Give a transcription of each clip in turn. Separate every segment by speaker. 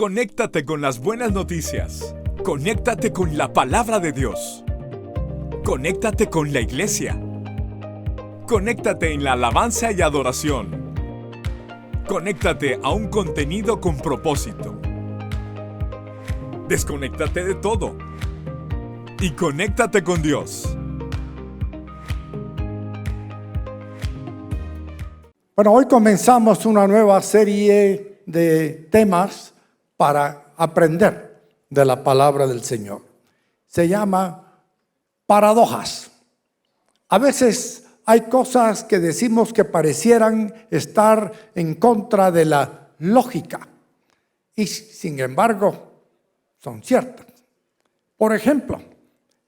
Speaker 1: Conéctate con las buenas noticias. Conéctate con la palabra de Dios. Conéctate con la iglesia. Conéctate en la alabanza y adoración. Conéctate a un contenido con propósito. Desconéctate de todo y conéctate con Dios.
Speaker 2: Bueno, hoy comenzamos una nueva serie de temas para aprender de la palabra del Señor. Se llama paradojas. A veces hay cosas que decimos que parecieran estar en contra de la lógica y sin embargo son ciertas. Por ejemplo,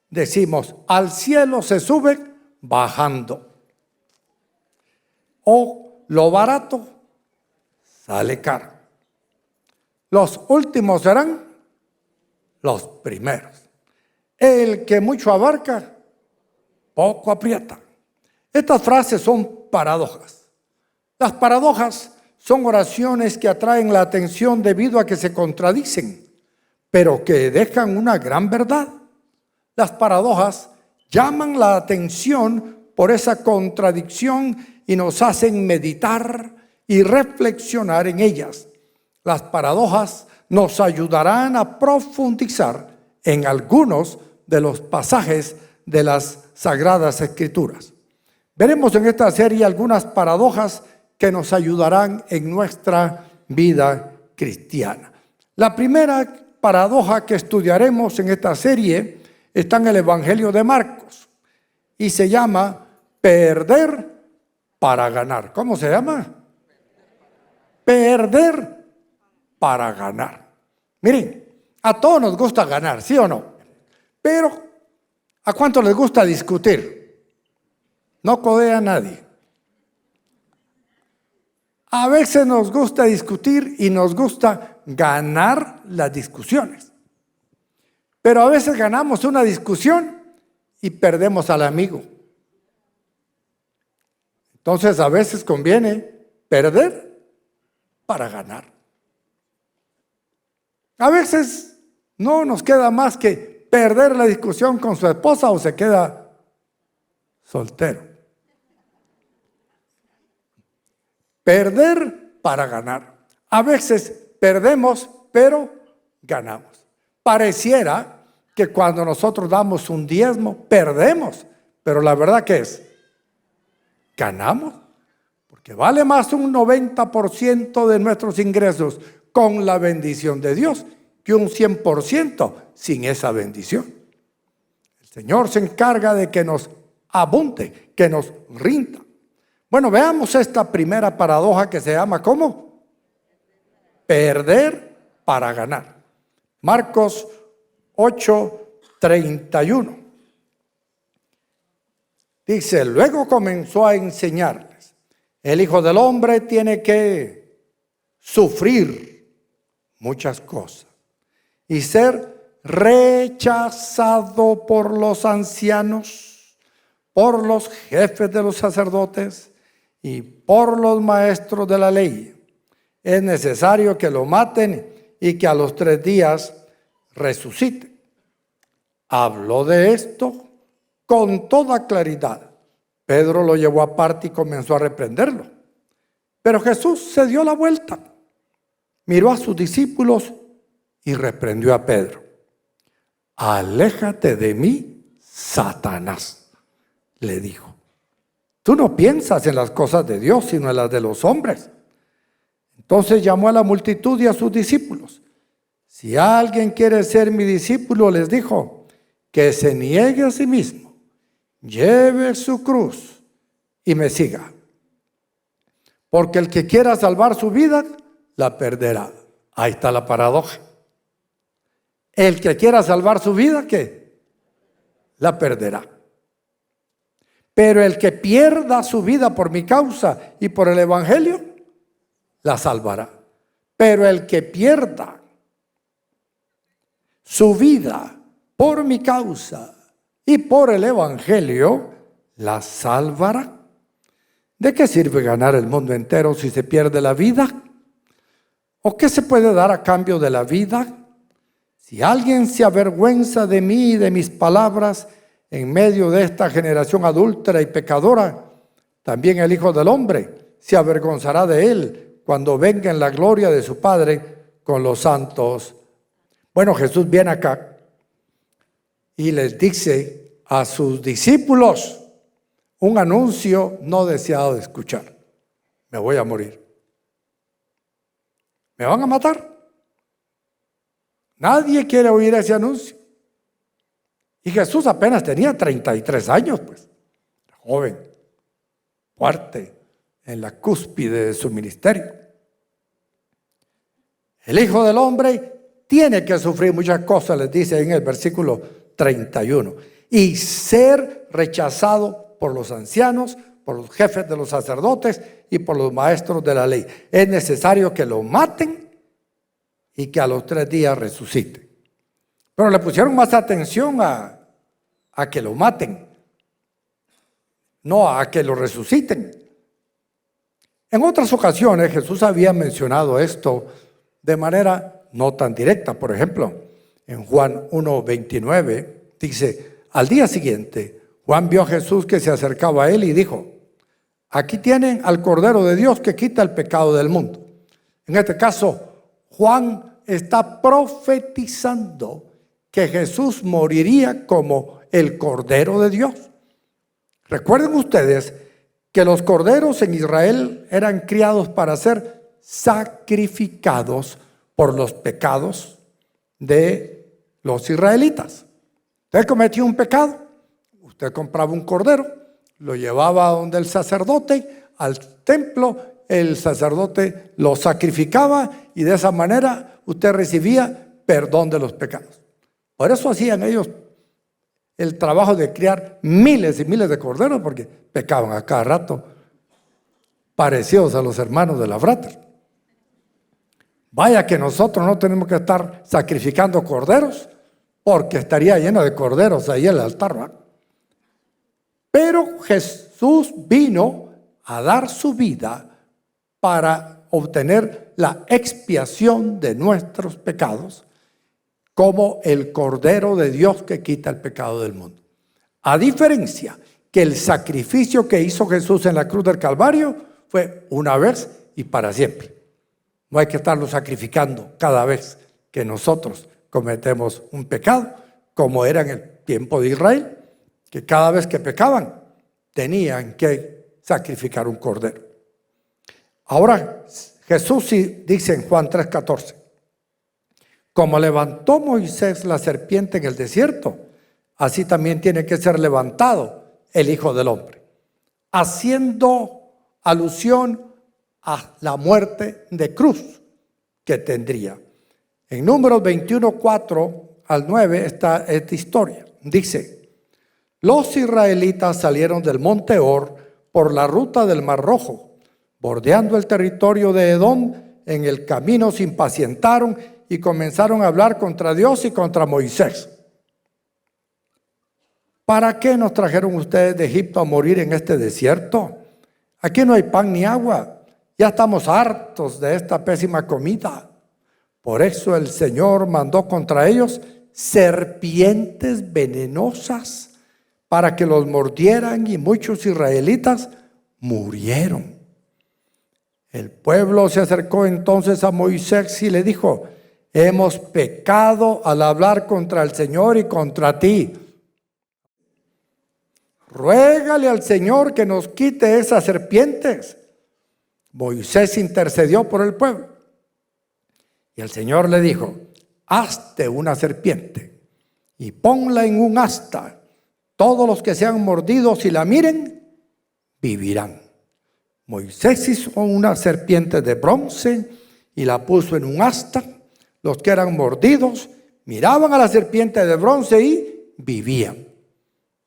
Speaker 2: decimos, al cielo se sube bajando. O lo barato sale caro. Los últimos serán los primeros. El que mucho abarca, poco aprieta. Estas frases son paradojas. Las paradojas son oraciones que atraen la atención debido a que se contradicen, pero que dejan una gran verdad. Las paradojas llaman la atención por esa contradicción y nos hacen meditar y reflexionar en ellas. Las paradojas nos ayudarán a profundizar en algunos de los pasajes de las Sagradas Escrituras. Veremos en esta serie algunas paradojas que nos ayudarán en nuestra vida cristiana. La primera paradoja que estudiaremos en esta serie está en el Evangelio de Marcos y se llama perder para ganar. ¿Cómo se llama? Perder para ganar. Miren, a todos nos gusta ganar, ¿sí o no? Pero, ¿a cuánto les gusta discutir? No codea a nadie. A veces nos gusta discutir y nos gusta ganar las discusiones. Pero a veces ganamos una discusión y perdemos al amigo. Entonces a veces conviene perder para ganar. A veces no nos queda más que perder la discusión con su esposa o se queda soltero. Perder para ganar. A veces perdemos, pero ganamos. Pareciera que cuando nosotros damos un diezmo, perdemos. Pero la verdad que es, ganamos. Porque vale más un 90% de nuestros ingresos con la bendición de Dios que un 100% sin esa bendición. El Señor se encarga de que nos abunde, que nos rinda. Bueno, veamos esta primera paradoja que se llama ¿cómo? Perder para ganar. Marcos 8:31. Dice, luego comenzó a enseñarles, el Hijo del Hombre tiene que sufrir muchas cosas y ser rechazado por los ancianos, por los jefes de los sacerdotes y por los maestros de la ley. Es necesario que lo maten y que a los 3 días resucite. Habló de esto con toda claridad. Pedro lo llevó aparte y comenzó a reprenderlo. Pero Jesús se dio la vuelta, miró a sus discípulos y reprendió a Pedro. Aléjate de mí, Satanás, le dijo. Tú no piensas en las cosas de Dios, sino en las de los hombres. Entonces llamó a la multitud y a sus discípulos. Si alguien quiere ser mi discípulo, les dijo, que se niegue a sí mismo, lleve su cruz y me siga. Porque el que quiera salvar su vida, la perderá. Ahí está la paradoja. El que quiera salvar su vida, ¿qué? La perderá. Pero el que pierda su vida por mi causa y por el evangelio, la salvará. Pero el que pierda su vida por mi causa y por el evangelio, la salvará. ¿De qué sirve ganar el mundo entero si se pierde la vida? ¿O qué se puede dar a cambio de la vida? Si alguien se avergüenza de mí y de mis palabras en medio de esta generación adúltera y pecadora, también el Hijo del Hombre se avergonzará de él cuando venga en la gloria de su Padre con los santos. Bueno, Jesús viene acá y les dice a sus discípulos un anuncio no deseado de escuchar. Me voy a morir. ¿Me van a matar? Nadie quiere oír ese anuncio. Y Jesús apenas tenía 33 años, pues, joven, fuerte, en la cúspide de su ministerio. El Hijo del Hombre tiene que sufrir muchas cosas, les dice en el versículo 31, y ser rechazado por los ancianos, por los jefes de los sacerdotes y por los maestros de la ley. Es necesario que lo maten y que a los 3 días resucite. Pero le pusieron más atención a que lo maten, no a que lo resuciten. En otras ocasiones Jesús había mencionado esto de manera no tan directa. Por ejemplo, en Juan 1:29 dice, al día siguiente Juan vio a Jesús que se acercaba a él y dijo, aquí tienen al Cordero de Dios que quita el pecado del mundo. En este caso, Juan está profetizando que Jesús moriría como el Cordero de Dios. Recuerden ustedes que los corderos en Israel eran criados para ser sacrificados por los pecados de los israelitas. Usted cometió un pecado, usted compraba un cordero, lo llevaba donde el sacerdote, al templo, el sacerdote lo sacrificaba y de esa manera usted recibía perdón de los pecados. Por eso hacían ellos el trabajo de criar miles y miles de corderos, porque pecaban a cada rato, parecidos a los hermanos de la frater. Vaya que nosotros no tenemos que estar sacrificando corderos, porque estaría lleno de corderos ahí el altar, ¿verdad? Pero Jesús vino a dar su vida para obtener la expiación de nuestros pecados, como el Cordero de Dios que quita el pecado del mundo. A diferencia que el sacrificio que hizo Jesús en la cruz del Calvario fue una vez y para siempre. No hay que estarlo sacrificando cada vez que nosotros cometemos un pecado, como era en el tiempo de Israel, que cada vez que pecaban tenían que sacrificar un cordero. Ahora Jesús sí dice en Juan 3:14, como levantó Moisés la serpiente en el desierto, así también tiene que ser levantado el Hijo del Hombre, haciendo alusión a la muerte de cruz que tendría. En Números 21:4-9 está esta historia. Dice, los israelitas salieron del monte Or por la ruta del Mar Rojo, bordeando el territorio de Edom. En el camino se impacientaron y comenzaron a hablar contra Dios y contra Moisés. ¿Para qué nos trajeron ustedes de Egipto a morir en este desierto? Aquí no hay pan ni agua. Ya estamos hartos de esta pésima comida. Por eso el Señor mandó contra ellos serpientes venenosas para que los mordieran, y muchos israelitas murieron. El pueblo se acercó entonces a Moisés y le dijo, hemos pecado al hablar contra el Señor y contra ti. Ruégale al Señor que nos quite esas serpientes. Moisés intercedió por el pueblo. Y el Señor le dijo, hazte una serpiente y ponla en un asta. Todos los que sean mordidos y la miren, vivirán. Moisés hizo una serpiente de bronce y la puso en un asta. Los que eran mordidos miraban a la serpiente de bronce y vivían.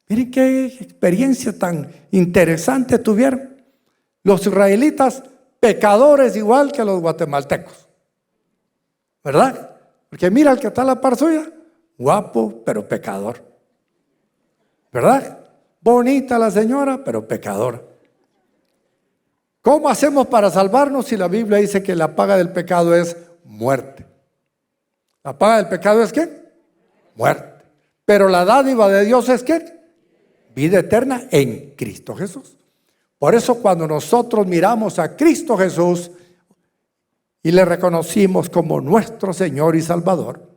Speaker 2: Miren qué experiencia tan interesante tuvieron. Los israelitas, pecadores igual que los guatemaltecos, ¿verdad? Porque mira el que está a la par suya, guapo pero pecador, ¿verdad? Bonita la señora pero pecadora. ¿Cómo hacemos para salvarnos si la Biblia dice que la paga del pecado es muerte? ¿La paga del pecado es qué? Muerte. Pero la dádiva de Dios es ¿qué? Vida eterna en Cristo Jesús. Por eso cuando nosotros miramos a Cristo Jesús y le reconocimos como nuestro Señor y Salvador,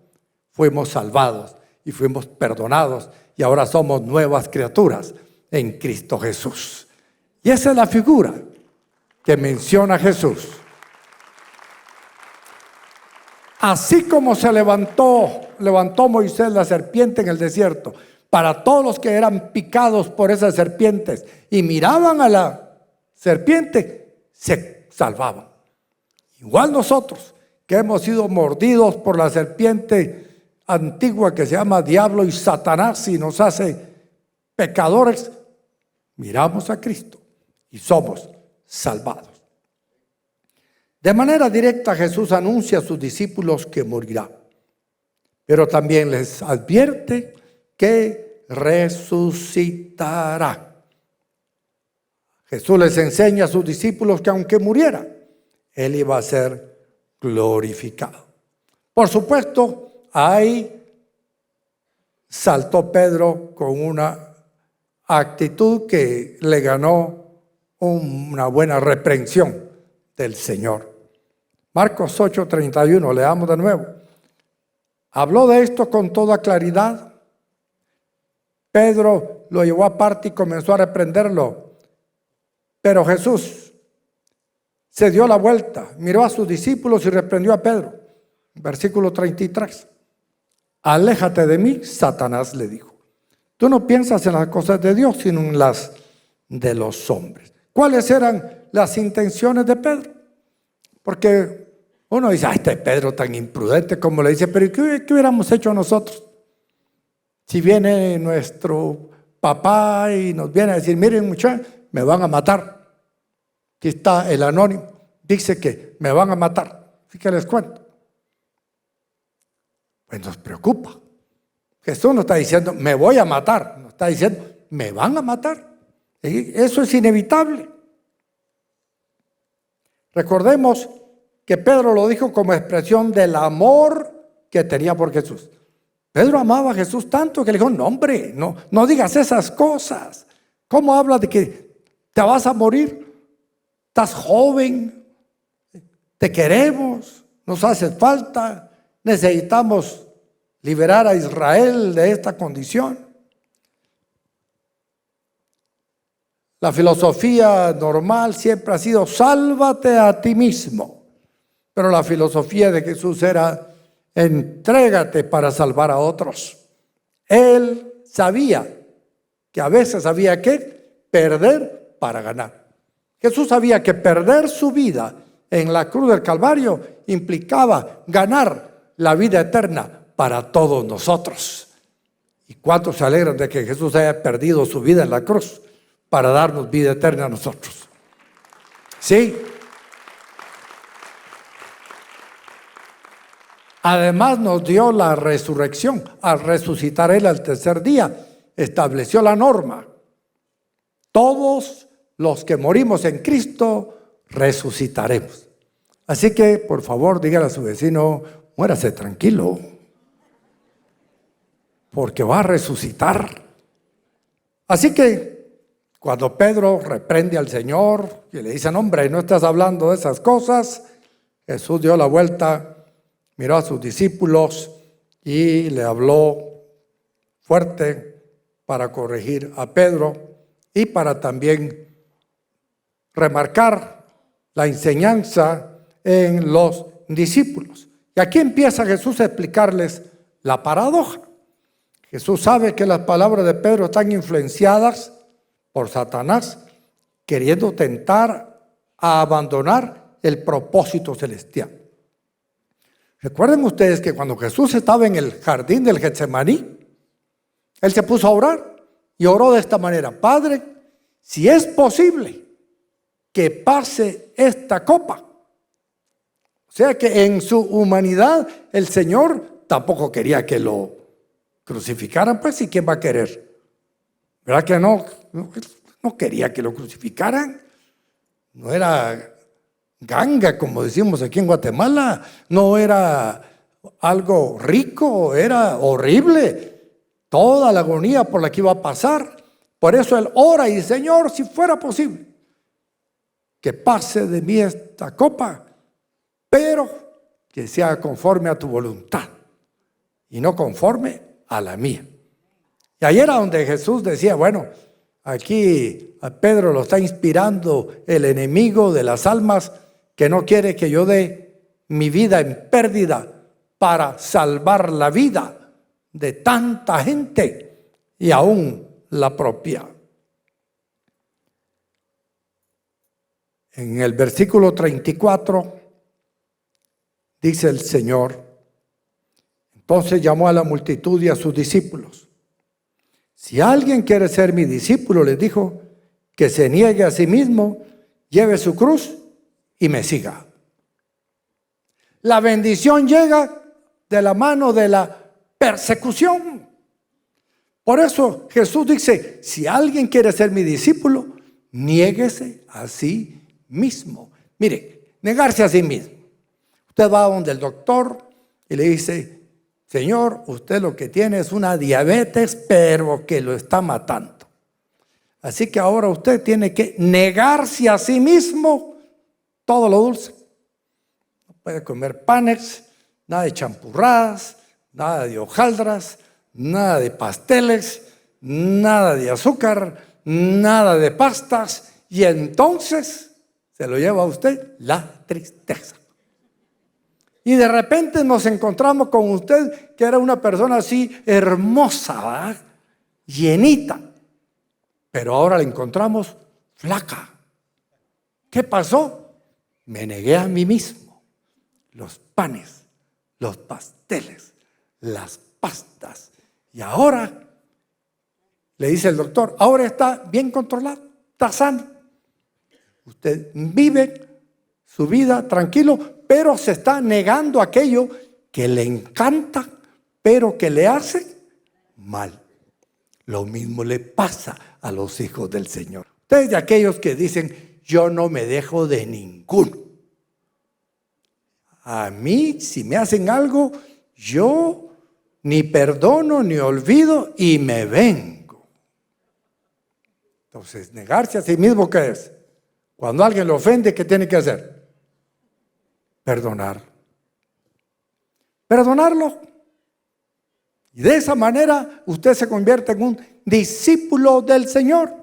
Speaker 2: fuimos salvados y fuimos perdonados y ahora somos nuevas criaturas en Cristo Jesús. Y esa es la figura que menciona Jesús. Así como se levantó Moisés la serpiente en el desierto, para todos los que eran picados por esas serpientes y miraban a la serpiente, se salvaban. Igual nosotros, que hemos sido mordidos por la serpiente antigua que se llama diablo y Satanás y nos hace pecadores, miramos a Cristo y somos salvados. De manera directa Jesús anuncia a sus discípulos que morirá, pero también les advierte que resucitará. Jesús les enseña a sus discípulos que aunque muriera, Él iba a ser glorificado. Por supuesto, ahí saltó Pedro con una actitud que le ganó una buena reprensión del Señor. Marcos 8:31, leamos de nuevo. Habló de esto con toda claridad. Pedro lo llevó aparte y comenzó a reprenderlo. Pero Jesús se dio la vuelta, miró a sus discípulos y reprendió a Pedro. Versículo 33. Aléjate de mí, Satanás, le dijo. Tú no piensas en las cosas de Dios, sino en las de los hombres. ¿Cuáles eran las intenciones de Pedro? Porque uno dice, este Pedro tan imprudente, como le dice, pero ¿qué hubiéramos hecho nosotros? Si viene nuestro papá y nos viene a decir, miren muchachos, me van a matar. Aquí está el anónimo, dice que me van a matar. Así que les cuento. Pues nos preocupa. Jesús no está diciendo, me voy a matar. No está diciendo, me van a matar. Eso es inevitable. Recordemos que Pedro lo dijo como expresión del amor que tenía por Jesús. Pedro amaba a Jesús tanto que le dijo, no hombre, no digas esas cosas. ¿Cómo hablas de que te vas a morir? Estás joven, te queremos, nos hace falta, necesitamos liberar a Israel de esta condición. La filosofía normal siempre ha sido sálvate a ti mismo, pero la filosofía de Jesús era entrégate para salvar a otros. Él sabía que a veces había que perder para ganar. Jesús sabía que perder su vida en la cruz del Calvario implicaba ganar la vida eterna para todos nosotros. ¿Y cuántos se alegran de que Jesús haya perdido su vida en la cruz para darnos vida eterna a nosotros? Sí. Además nos dio la resurrección. Al resucitar Él al tercer día, estableció la norma. Todos los que morimos en Cristo, resucitaremos. Así que, por favor, dígale a su vecino, muérase tranquilo, porque va a resucitar. Así que, cuando Pedro reprende al Señor y le dice, hombre, no estás hablando de esas cosas, Jesús dio la vuelta, miró a sus discípulos y le habló fuerte para corregir a Pedro y para también remarcar la enseñanza en los discípulos. Y aquí empieza Jesús a explicarles la paradoja. Jesús sabe que las palabras de Pedro están influenciadas por Satanás, queriendo tentar a abandonar el propósito celestial. Recuerden ustedes que cuando Jesús estaba en el jardín del Getsemaní, Él se puso a orar y oró de esta manera: Padre, si es posible que pase esta copa. O sea que en su humanidad el Señor tampoco quería que lo crucificaran, pues, ¿y quién va a querer? ¿Verdad que no quería que lo crucificaran? no era ganga, como decimos aquí en Guatemala, no era algo rico, era horrible, toda la agonía por la que iba a pasar. Por eso él ora y dice: Señor, si fuera posible, que pase de mí esta copa, pero que sea conforme a tu voluntad y no conforme a la mía. Y ahí era donde Jesús decía: bueno, aquí a Pedro lo está inspirando el enemigo de las almas, que no quiere que yo dé mi vida en pérdida para salvar la vida de tanta gente y aún la propia. En el versículo 34 dice el Señor: entonces llamó a la multitud y a sus discípulos. Si alguien quiere ser mi discípulo, les dijo, que se niegue a sí mismo, lleve su cruz y me siga. La bendición llega de la mano de la persecución. Por eso Jesús dice: si alguien quiere ser mi discípulo, niéguese a sí mismo. Mire, negarse a sí mismo. Usted va donde el doctor y le dice: Señor, usted lo que tiene es una diabetes, pero que lo está matando. Así que ahora usted tiene que negarse a sí mismo todo lo dulce. No puede comer panes, nada de champurradas, nada de hojaldras, nada de pasteles, nada de azúcar, nada de pastas. Y entonces se lo lleva a usted la tristeza. Y de repente nos encontramos con usted, que era una persona así hermosa, ¿verdad? Llenita. Pero ahora la encontramos flaca. ¿Qué pasó? Me negué a mí mismo. Los panes, los pasteles, las pastas. Y ahora, le dice el doctor, ahora está bien controlado, está sano. Usted vive su vida tranquilo, pero se está negando aquello que le encanta, pero que le hace mal. Lo mismo le pasa a los hijos del Señor. Ustedes de aquellos que dicen: yo no me dejo de ninguno. A mí, si me hacen algo, yo ni perdono, ni olvido y me vengo. Entonces, negarse a sí mismo, ¿qué es? Cuando alguien lo ofende, ¿qué tiene que hacer? Perdonar. Perdonarlo. Y de esa manera usted se convierte en un discípulo del Señor.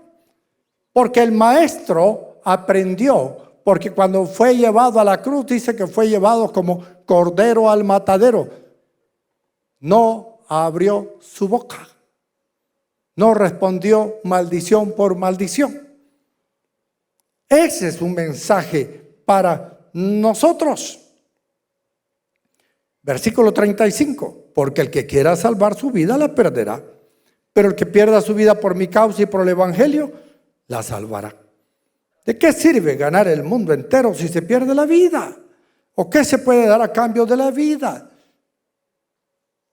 Speaker 2: Porque el maestro aprendió, porque cuando fue llevado a la cruz, dice que fue llevado como cordero al matadero. No abrió su boca. No respondió maldición por maldición. Ese es un mensaje para nosotros. Versículo 35. Porque el que quiera salvar su vida la perderá, pero el que pierda su vida por mi causa y por el evangelio la salvará. ¿De qué sirve ganar el mundo entero si se pierde la vida? ¿O qué se puede dar a cambio de la vida?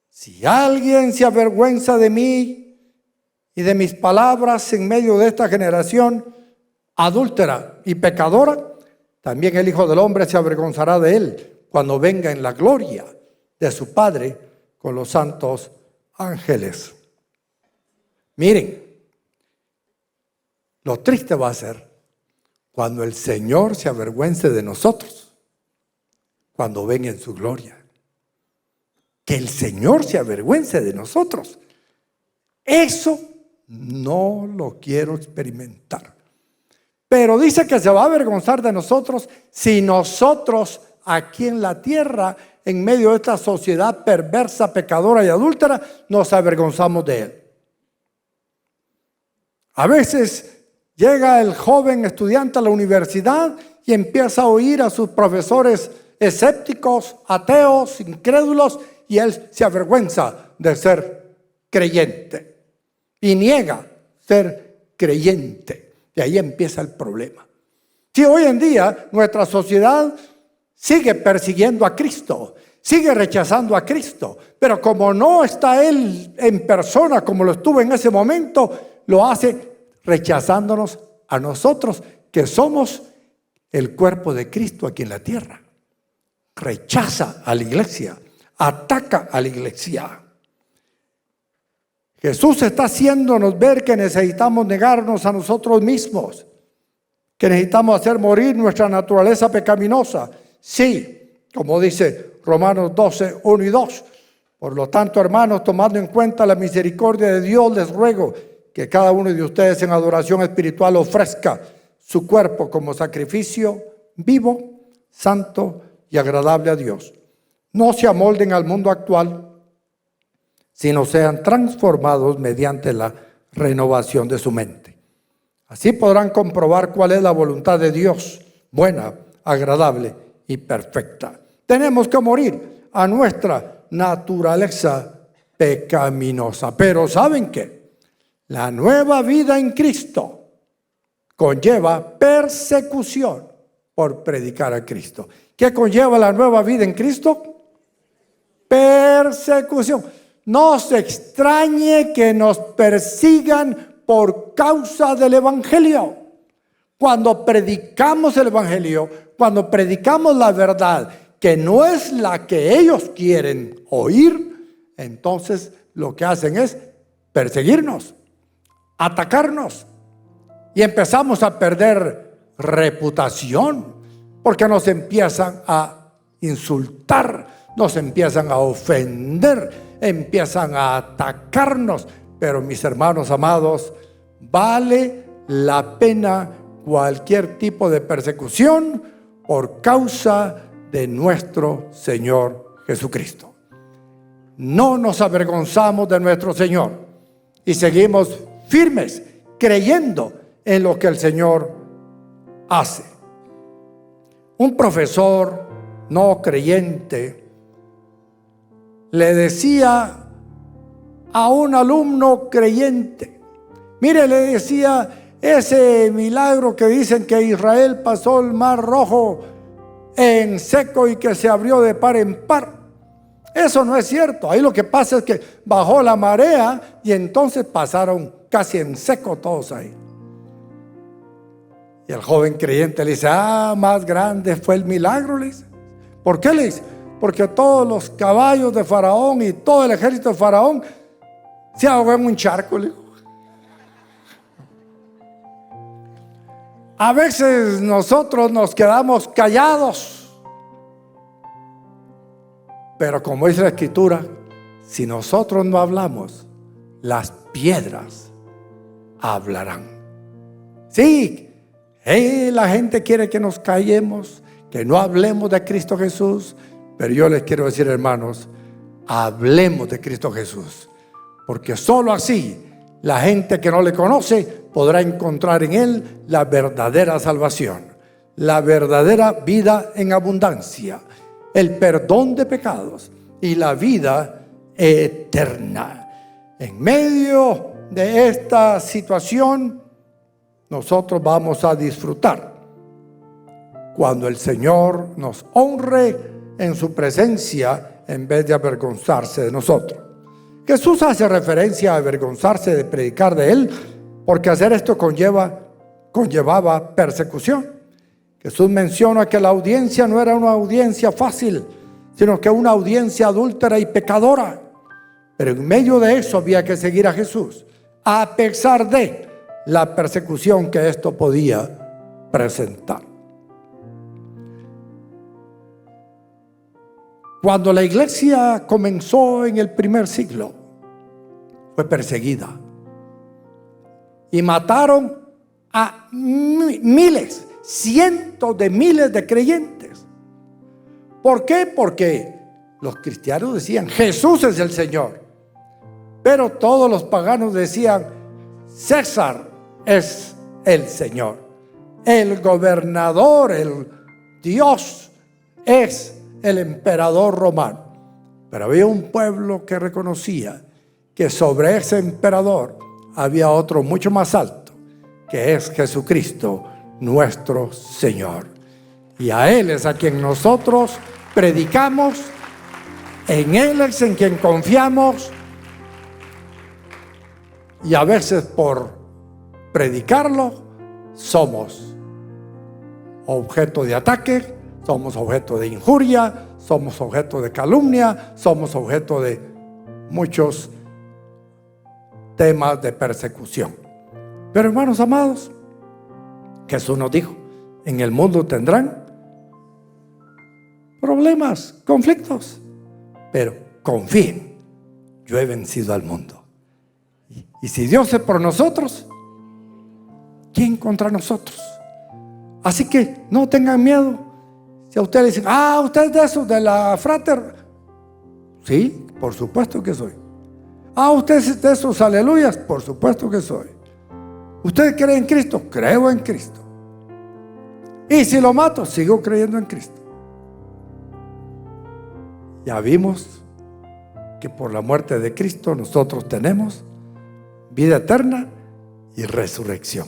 Speaker 2: Si alguien se avergüenza de mí y de mis palabras en medio de esta generación adúltera y pecadora, también el Hijo del Hombre se avergonzará de él cuando venga en la gloria de su Padre con los santos ángeles. Miren, lo triste va a ser cuando el Señor se avergüence de nosotros, cuando venga en su gloria. Que el Señor se avergüence de nosotros. Eso no lo quiero experimentar. Pero dice que se va a avergonzar de nosotros si nosotros aquí en la tierra, en medio de esta sociedad perversa, pecadora y adúltera, nos avergonzamos de él. A veces llega el joven estudiante a la universidad y empieza a oír a sus profesores escépticos, ateos, incrédulos, y él se avergüenza de ser creyente y niega ser creyente. Y ahí empieza el problema. Si hoy en día nuestra sociedad sigue persiguiendo a Cristo, sigue rechazando a Cristo, pero como no está Él en persona como lo estuvo en ese momento, lo hace rechazándonos a nosotros, que somos el cuerpo de Cristo aquí en la tierra. Rechaza a la iglesia, ataca a la iglesia. Jesús está haciéndonos ver que necesitamos negarnos a nosotros mismos, que necesitamos hacer morir nuestra naturaleza pecaminosa. Sí, como dice Romanos 12, 1 y 2. Por lo tanto, hermanos, tomando en cuenta la misericordia de Dios, les ruego que cada uno de ustedes en adoración espiritual ofrezca su cuerpo como sacrificio vivo, santo y agradable a Dios. No se amolden al mundo actual, sino sean transformados mediante la renovación de su mente. Así podrán comprobar cuál es la voluntad de Dios, buena, agradable y perfecta. Tenemos que morir a nuestra naturaleza pecaminosa. Pero ¿saben qué? La nueva vida en Cristo conlleva persecución por predicar a Cristo. ¿Qué conlleva la nueva vida en Cristo? Persecución. No se extrañe que nos persigan por causa del Evangelio. Cuando predicamos el Evangelio, cuando predicamos la verdad, que no es la que ellos quieren oír, entonces lo que hacen es perseguirnos, atacarnos, y empezamos a perder reputación, porque nos empiezan a insultar, nos empiezan a ofender, empiezan a atacarnos. Pero mis hermanos amados, vale la pena cualquier tipo de persecución por causa de nuestro Señor Jesucristo. No nos avergonzamos de nuestro Señor y seguimos firmes creyendo en lo que el Señor hace. Un profesor no creyente le decía a un alumno creyente, mire, le decía, ese milagro que dicen que Israel pasó el mar Rojo en seco y que se abrió de par en par, eso no es cierto. Ahí lo que pasa es que bajó la marea y entonces pasaron casi en seco todos ahí. Y el joven creyente le dice, más grande fue el milagro, le dice. ¿Por qué? Le dice, porque todos los caballos de Faraón y todo el ejército de Faraón se ahogó en un charco, le dijo. A veces nosotros nos quedamos callados, pero como dice la Escritura, si nosotros no hablamos, las piedras hablarán. Sí, la gente quiere que nos callemos, que no hablemos de Cristo Jesús, pero yo les quiero decir, hermanos, hablemos de Cristo Jesús, porque solo así la gente que no le conoce podrá encontrar en Él la verdadera salvación, la verdadera vida en abundancia, el perdón de pecados y la vida eterna. En medio de esta situación, nosotros vamos a disfrutar cuando el Señor nos honre en su presencia en vez de avergonzarse de nosotros. Jesús hace referencia a avergonzarse de predicar de Él, porque hacer esto conllevaba persecución. Jesús menciona que la audiencia no era una audiencia fácil, sino que una audiencia adúltera y pecadora. Pero en medio de eso había que seguir a Jesús, a pesar de la persecución que esto podía presentar. Cuando la iglesia comenzó en el primer siglo, fue perseguida y mataron a miles, cientos de miles de creyentes. ¿Por qué? Porque los cristianos decían, Jesús es el Señor, pero todos los paganos decían, César es el Señor, el gobernador, el Dios es el emperador romano. Pero había un pueblo que reconocía que sobre ese emperador había otro mucho más alto, que es Jesucristo, nuestro Señor. Y a Él es a quien nosotros predicamos, en Él es en quien confiamos, y a veces por predicarlo somos objeto de ataque, somos objeto de injuria, somos objeto de calumnia, somos objeto de muchos temas de persecución. Pero hermanos amados, Jesús nos dijo, en el mundo tendrán problemas, conflictos, pero confíen, yo he vencido al mundo. Y si Dios es por nosotros, ¿quién contra nosotros? Así que no tengan miedo. Si a ustedes le dicen, usted es de esos, de la frater. Sí, por supuesto que soy. Usted es de esos aleluyas. Por supuesto que soy. ¿Usted cree en Cristo? Creo en Cristo. Y si lo mato, sigo creyendo en Cristo. Ya vimos que por la muerte de Cristo nosotros tenemos vida eterna y resurrección.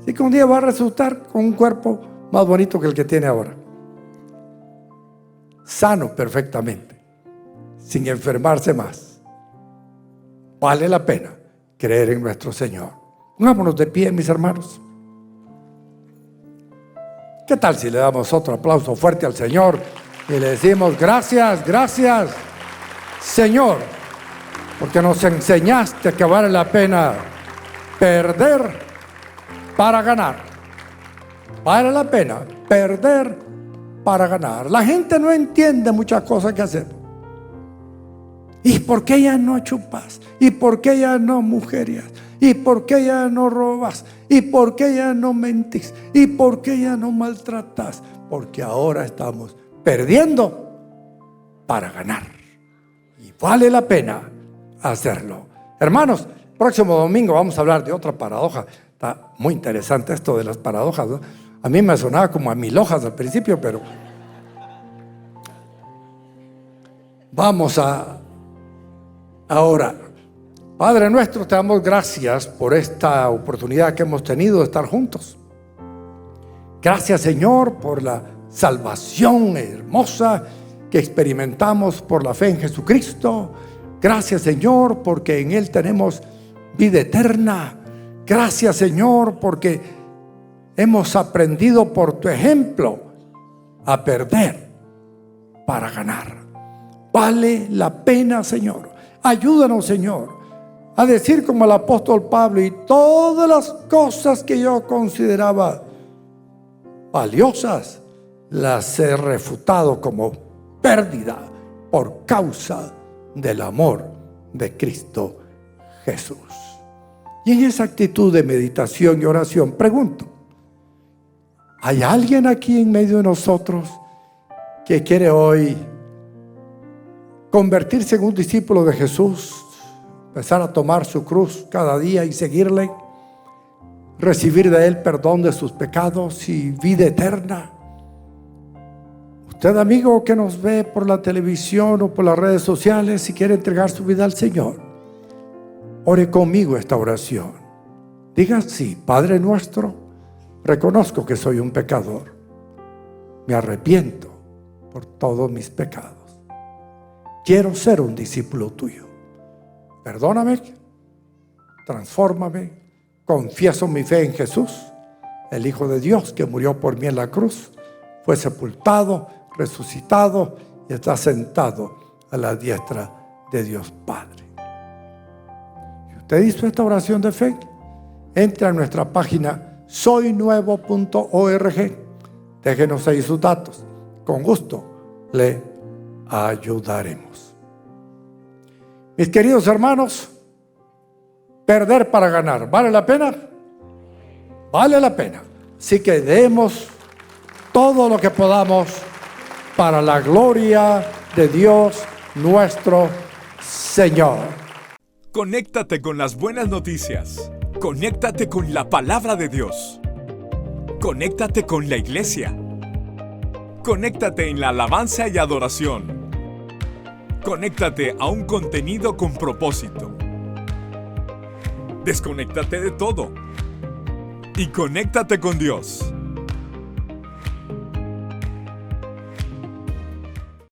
Speaker 2: Así que un día va a resultar con un cuerpo más bonito que el que tiene ahora, sano perfectamente, sin enfermarse más. Vale la pena creer en nuestro Señor. Pongámonos de pie, mis hermanos. ¿Qué tal si le damos otro aplauso fuerte al Señor y le decimos gracias, gracias, Señor, porque nos enseñaste que vale la pena perder para ganar? Vale la pena perder para ganar. La gente no entiende muchas cosas que hacemos. ¿Y por qué ya no chupas? ¿Y por qué ya no mujerías? ¿Y por qué ya no robas? ¿Y por qué ya no mentís? ¿Y por qué ya no maltratas? Porque ahora estamos perdiendo para ganar. Y vale la pena hacerlo. Hermanos, próximo domingo vamos a hablar de otra paradoja. Está muy interesante esto de las paradojas, ¿no? A mí me sonaba como a mil hojas al principio, pero vamos a orar. Padre nuestro, te damos gracias por esta oportunidad que hemos tenido de estar juntos. Gracias, Señor, por la salvación hermosa que experimentamos por la fe en Jesucristo. Gracias, Señor, porque en Él tenemos vida eterna. Gracias, Señor, porque hemos aprendido por tu ejemplo a perder para ganar. Vale la pena, Señor. Ayúdanos, Señor, a decir como el apóstol Pablo: y todas las cosas que yo consideraba valiosas las he refutado como pérdida por causa del amor de Cristo Jesús. Y en esa actitud de meditación y oración pregunto: ¿hay alguien aquí en medio de nosotros que quiere hoy convertirse en un discípulo de Jesús, empezar a tomar su cruz cada día y seguirle, recibir de Él perdón de sus pecados y vida eterna? Usted, amigo que nos ve por la televisión o por las redes sociales, si quiere entregar su vida al Señor, ore conmigo esta oración. Diga así: Padre nuestro, reconozco que soy un pecador. Me arrepiento por todos mis pecados. Quiero ser un discípulo tuyo. Perdóname, transfórmame. Confieso mi fe en Jesús, el Hijo de Dios que murió por mí en la cruz, fue sepultado, resucitado y está sentado a la diestra de Dios Padre. Si usted hizo esta oración de fe, entre a nuestra página soynuevo.org. Déjenos ahí sus datos. Con gusto le ayudaremos. Mis queridos hermanos, perder para ganar, ¿vale la pena? Vale la pena. Así que demos todo lo que podamos para la gloria de Dios nuestro Señor.
Speaker 1: Conéctate con las buenas noticias. Conéctate con la palabra de Dios. Conéctate con la iglesia. Conéctate en la alabanza y adoración. Conéctate a un contenido con propósito. Desconéctate de todo y conéctate con Dios.